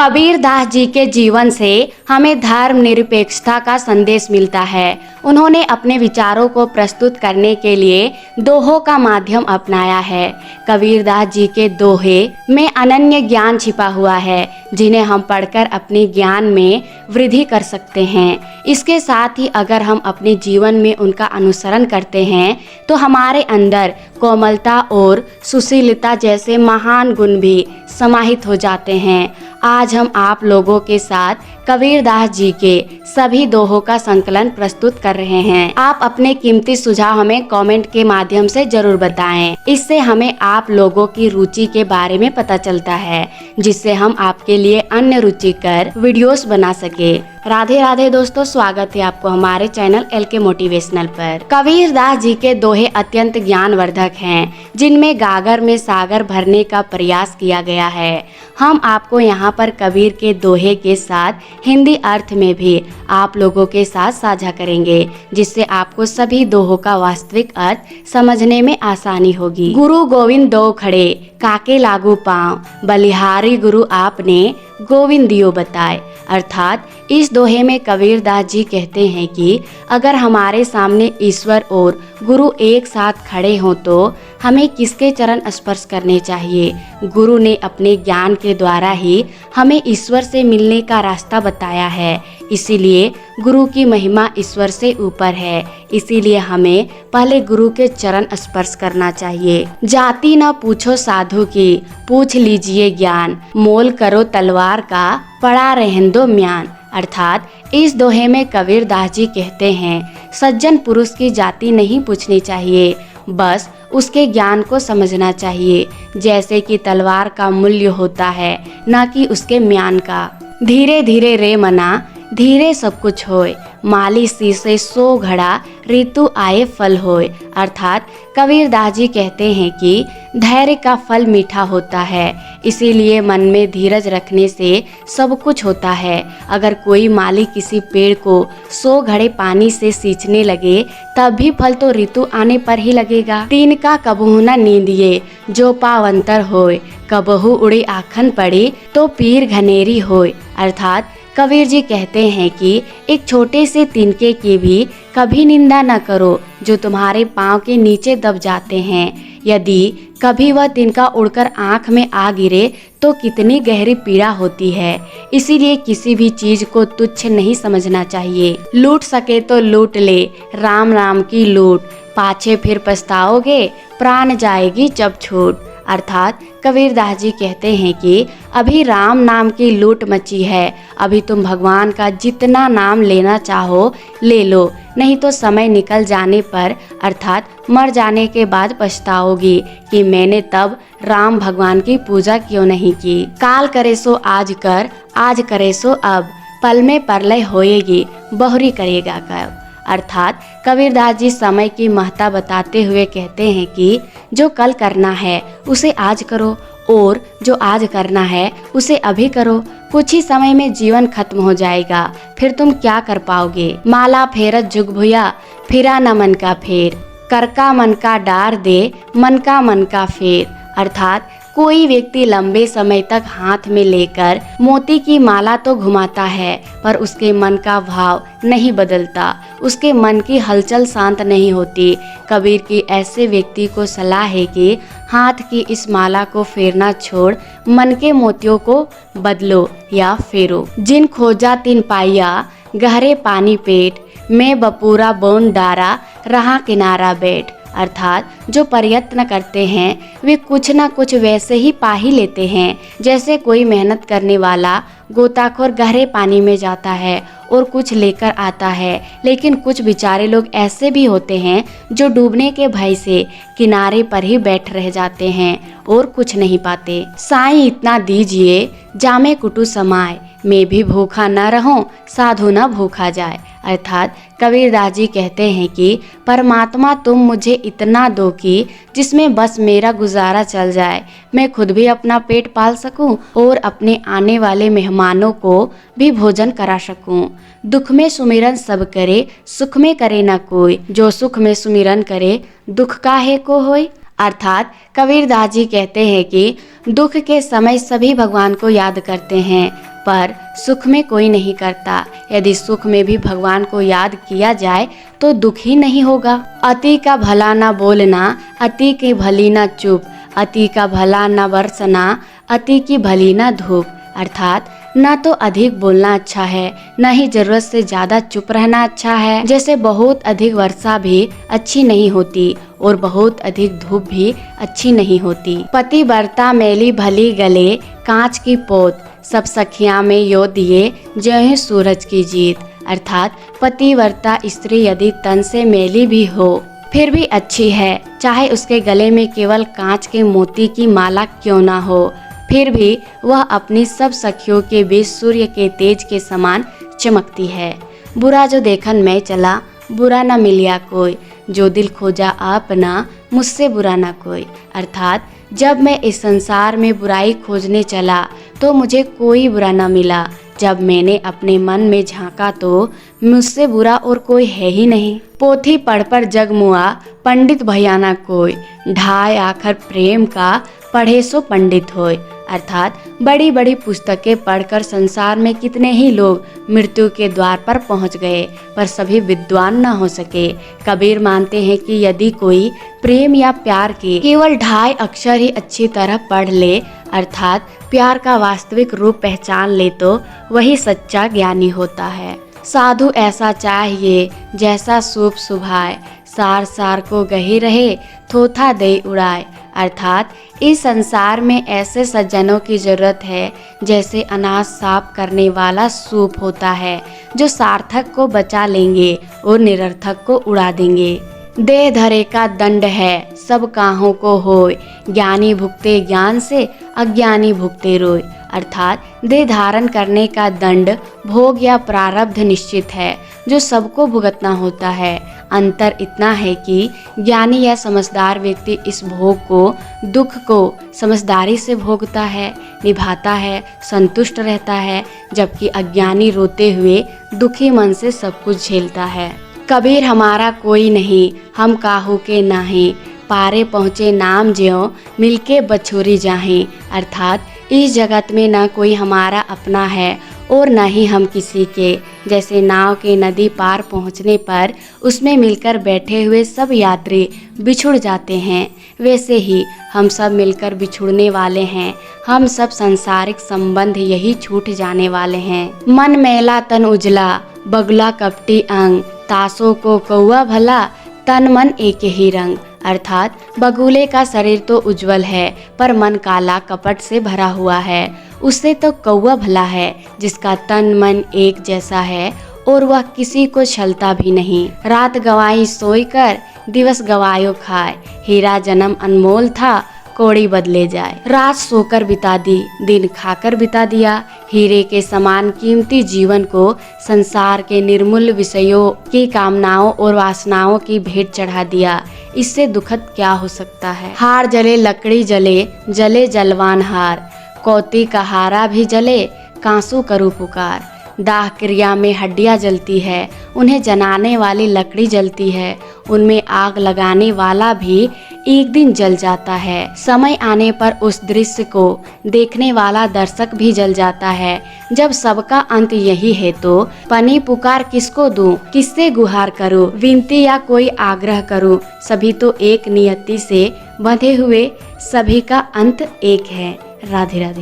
कबीरदास जी के जीवन से हमें धर्मनिरपेक्षता का संदेश मिलता है। उन्होंने अपने विचारों को प्रस्तुत करने के लिए दोहों का माध्यम अपनाया है। कबीरदास जी के दोहे में अनन्य ज्ञान छिपा हुआ है, जिन्हें हम पढ़कर अपने ज्ञान में वृद्धि कर सकते हैं। इसके साथ ही अगर हम अपने जीवन में उनका अनुसरण करते हैं तो हमारे अंदर कोमलता और सुशीलता जैसे महान गुण भी समाहित हो जाते हैं। आज हम आप लोगों के साथ कबीरदास जी के सभी दोहों का संकलन प्रस्तुत कर रहे हैं। आप अपने कीमती सुझाव हमें कमेंट के माध्यम से जरूर बताएं। इससे हमें आप लोगों की रुचि के बारे में पता चलता है, जिससे हम आपके लिए अन्य रुचिकर वीडियोस बना सके। राधे राधे दोस्तों, स्वागत है आपको हमारे चैनल LK मोटिवेशनल पर। कबीरदास जी के दोहे अत्यंत ज्ञानवर्धक हैं, जिनमें गागर में सागर भरने का प्रयास किया गया है। हम आपको यहाँ पर कबीर के दोहे के साथ हिंदी अर्थ में भी आप लोगों के साथ साझा करेंगे, जिससे आपको सभी दोहों का वास्तविक अर्थ समझने में आसानी होगी। गुरु गोविंद दो खड़े काके लागू पाँव, बलिहारी गुरु आपने गोविंद दियो बताए। अर्थात इस दोहे में कबीरदास जी कहते हैं कि अगर हमारे सामने ईश्वर और गुरु एक साथ खड़े हों तो हमें किसके चरण स्पर्श करने चाहिए। गुरु ने अपने ज्ञान के द्वारा ही हमें ईश्वर से मिलने का रास्ता बताया है, इसीलिए गुरु की महिमा ईश्वर से ऊपर है। इसीलिए हमें पहले गुरु के चरण स्पर्श करना चाहिए। जाति न पूछो साधु की, पूछ लीजिए ज्ञान, मोल करो तलवार का, पड़ा रहन दो म्यान। अर्थात इस दोहे में कबीरदास जी कहते हैं, सज्जन पुरुष की जाति नहीं पूछनी चाहिए, बस उसके ज्ञान को समझना चाहिए, जैसे कि तलवार का मूल्य होता है, न कि उसके म्यान का। धीरे धीरे रे मना, धीरे सब कुछ होए, माली शीशे सो घड़ा, ऋतु आए फल होए। अर्थात कबीरदास जी कहते हैं कि धैर्य का फल मीठा होता है, इसीलिए मन में धीरज रखने से सब कुछ होता है। अगर कोई माली किसी पेड़ को 100 घड़े पानी से सींचने लगे, तब भी फल तो ऋतु आने पर ही लगेगा। तीन का कबहू न नींदिए, जो पावंतर होए, कबहू उड़ी आखन पड़ी, तो पीर घनेरी होए। अर्थात कबीर जी कहते हैं कि एक छोटे से तिनके की भी कभी निंदा न करो, जो तुम्हारे पाँव के नीचे दब जाते हैं। यदि कभी वह तिनका उड़कर आँख में आ गिरे तो कितनी गहरी पीड़ा होती है। इसीलिए किसी भी चीज को तुच्छ नहीं समझना चाहिए। लूट सके तो लूट ले, राम राम की लूट, पाछे फिर पछताओगे, प्राण जाएगी जब छूट। अर्थात कबीरदास जी कहते हैं कि अभी राम नाम की लूट मची है, अभी तुम भगवान का जितना नाम लेना चाहो ले लो, नहीं तो समय निकल जाने पर अर्थात मर जाने के बाद पछताओगी कि मैंने तब राम भगवान की पूजा क्यों नहीं की। काल करे सो आज कर, आज करे सो अब, पल में प्रलय होएगी, बहुरी करेगा कब। अर्थात कबीरदास जी समय की महत्ता बताते हुए कहते हैं कि जो कल करना है उसे आज करो, और जो आज करना है उसे अभी करो। कुछ ही समय में जीवन खत्म हो जाएगा, फिर तुम क्या कर पाओगे। माला फेरत जुग भुया, फिरा न मन का फेर, कर का मन का डार दे, मन का फेर। अर्थात कोई व्यक्ति लंबे समय तक हाथ में लेकर मोती की माला तो घुमाता है, पर उसके मन का भाव नहीं बदलता, उसके मन की हलचल शांत नहीं होती। कबीर की ऐसे व्यक्ति को सलाह है कि हाथ की इस माला को फेरना छोड़ मन के मोतियों को बदलो या फेरो। जिन खोजा तिन पाइया, गहरे पानी पेट, मैं बपूरा बोन डारा, रहा किनारा बैठ। अर्थात जो प्रयत्न करते हैं वे कुछ न कुछ वैसे ही पा ही लेते हैं, जैसे कोई मेहनत करने वाला गोताखोर गहरे पानी में जाता है और कुछ लेकर आता है। लेकिन कुछ बेचारे लोग ऐसे भी होते हैं जो डूबने के भय से किनारे पर ही बैठ रह जाते हैं और कुछ नहीं पाते। साईं इतना दीजिए, जामे कुटु समाए, मैं भी भूखा न रहूं, साधु न भूखा जाए। अर्थात कबीरदास जी कहते हैं कि परमात्मा तुम मुझे इतना दो कि जिसमें बस मेरा गुजारा चल जाए, मैं खुद भी अपना पेट पाल सकूं और अपने आने वाले मेहमानों को भी भोजन करा सकूं। दुख में सुमिरन सब करे, सुख में करे न कोई, जो सुख में सुमिरन करे, दुख काहे को होय। अर्थात कबीरदास जी कहते हैं कि दुख के समय सभी भगवान को याद करते हैं, पर सुख में कोई नहीं करता। यदि सुख में भी भगवान को याद किया जाए तो दुख ही नहीं होगा। अति का भला न बोलना, अति की भली न चुप, अति का भला न बरसना, अति की भली न धूप। अर्थात न तो अधिक बोलना अच्छा है, न ही जरूरत से ज्यादा चुप रहना अच्छा है। जैसे बहुत अधिक वर्षा भी अच्छी नहीं होती और बहुत अधिक धूप भी अच्छी नहीं होती। पतिव्रता मैली भली गले, कांच की पोत, सब सखियां में यो दिए, जय सूरज की जीत। अर्थात पतिव्रता स्त्री यदि तन से मैली भी हो फिर भी अच्छी है, चाहे उसके गले में केवल कांच के मोती की माला क्यों ना हो, फिर भी वह अपनी सब सखियों के बीच सूर्य के तेज के समान चमकती है। बुरा जो देखन मैं चला, बुरा न मिलिया कोई, जो दिल खोजा अपना, मुझसे बुरा न कोई। अर्थात जब मैं इस संसार में बुराई खोजने चला तो मुझे कोई बुरा न मिला। जब मैंने अपने मन में झांका तो मुझसे बुरा और कोई है ही नहीं। पोथी पढ़ पर जग मुआ, पंडित भया न कोई, ढाई आखर प्रेम का, पढ़े सो पंडित होय। अर्थात बड़ी बड़ी पुस्तकें पढ़कर संसार में कितने ही लोग मृत्यु के द्वार पर पहुंच गए, पर सभी विद्वान न हो सके। कबीर मानते हैं कि यदि कोई प्रेम या प्यार के केवल ढाई अक्षर ही अच्छी तरह पढ़ ले, अर्थात प्यार का वास्तविक रूप पहचान ले, तो वही सच्चा ज्ञानी होता है। साधु ऐसा चाहिए जैसा सूप सुभाए, सार सार को गही रहे, थोथा दे उड़ाए। अर्थात इस संसार में ऐसे सज्जनों की जरूरत है जैसे अनाज साफ करने वाला सूप होता है, जो सार्थक को बचा लेंगे और निरर्थक को उड़ा देंगे। देह धरे का दंड है, सब काहों को होय, ज्ञानी भुगते ज्ञान से, अज्ञानी भुगते रोय। अर्थात देह धारण करने का दंड भोग या प्रारब्ध निश्चित है, जो सबको भुगतना होता है। अंतर इतना है कि ज्ञानी या समझदार व्यक्ति इस भोग को, दुख को समझदारी से भोगता है, निभाता है, संतुष्ट रहता है, जबकि अज्ञानी रोते हुए दुखी मन से सब कुछ झेलता है। कबीर हमारा कोई नहीं, हम काहू के नाही, पारे पहुँचे नाम ज्यों, मिलके बछोरी जाहीं। अर्थात इस जगत में न कोई हमारा अपना है और न ही हम किसी के। जैसे नाव के नदी पार पहुँचने पर उसमें मिलकर बैठे हुए सब यात्री बिछुड़ जाते हैं, वैसे ही हम सब मिलकर बिछुड़ने वाले हैं। हम सब सांसारिक संबंध यही छूट जाने वाले हैं। मन मैला तन उजला, बगुला कपटी अंग, तासों को कौआ भला, तन मन एक ही रंग। अर्थात बगुले का शरीर तो उज्जवल है, पर मन काला कपट से भरा हुआ है। उससे तो कौआ भला है, जिसका तन मन एक जैसा है और वह किसी को छलता भी नहीं। रात गवाई सोई कर, दिवस गवायो खाए, हीरा जन्म अनमोल था, कौड़ी बदले जाए। रात सोकर बिता दी, दिन खाकर बिता दिया। हीरे के समान कीमती जीवन को संसार के निर्मूल विषयों की कामनाओं और वासनाओं की भेंट चढ़ा दिया। इससे दुखद क्या हो सकता है। हार जले लकड़ी जले, जले जलवान हार, कौती का हारा भी जले, कांसू करूँ पुकार। दाह क्रिया में हड्डियाँ जलती है, उन्हें जलाने वाली लकड़ी जलती है, उनमें आग लगाने वाला भी एक दिन जल जाता है। समय आने पर उस दृश्य को देखने वाला दर्शक भी जल जाता है। जब सबका अंत यही है तो पनी पुकार किसको दूं, किससे गुहार करूं, विनती या कोई आग्रह करूं। सभी तो एक नियति से बंधे हुए, सभी का अंत एक है। राधे राधे।